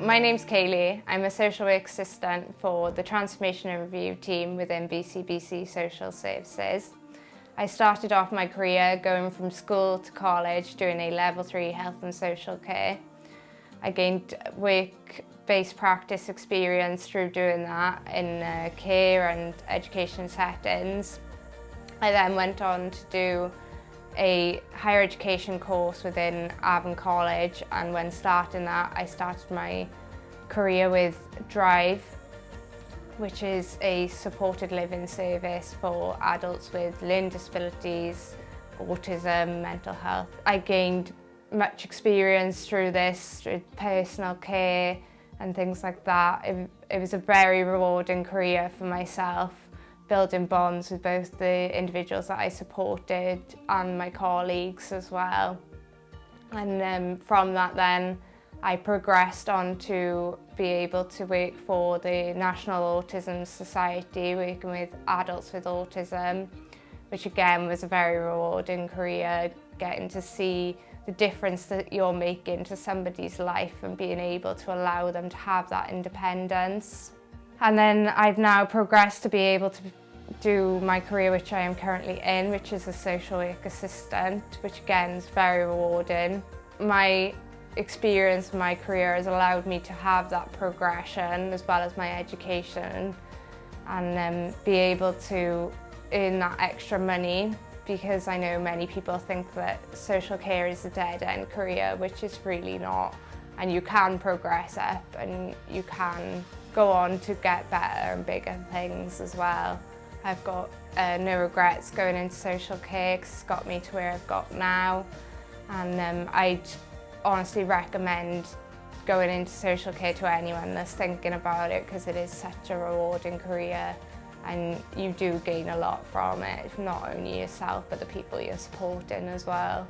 My name's Kayleigh. I'm a social work assistant for the Transformation and Review team within BCBC Social Services. I started off my career going from school to college doing a level 3 health and social care. I gained work-based practice experience through doing that in care and education settings. I then went on to do a higher education course within Avon College, and when starting that I started my career with Drive, which is a supported living service for adults with learning disabilities, autism, mental health. I gained much experience through this, through personal care and things like that. It was a very rewarding career for myself, building bonds with both the individuals that I supported and my colleagues as well. And from that then, I progressed on to be able to work for the National Autism Society, working with adults with autism, which again was a very rewarding career, getting to see the difference that you're making to somebody's life and being able to allow them to have that independence. And then I've now progressed to be able to do my career which I am currently in, which is a social work assistant, which again is very rewarding. My experience in my career has allowed me to have that progression as well as my education, and be able to earn that extra money, because I know many people think that social care is a dead-end career, which is really not, and you can progress up and you can go on to get better and bigger things as well. I've got no regrets going into social care because it's got me to where I've got now, and I'd honestly recommend going into social care to anyone that's thinking about it, because it is such a rewarding career and you do gain a lot from it, not only yourself but the people you're supporting as well.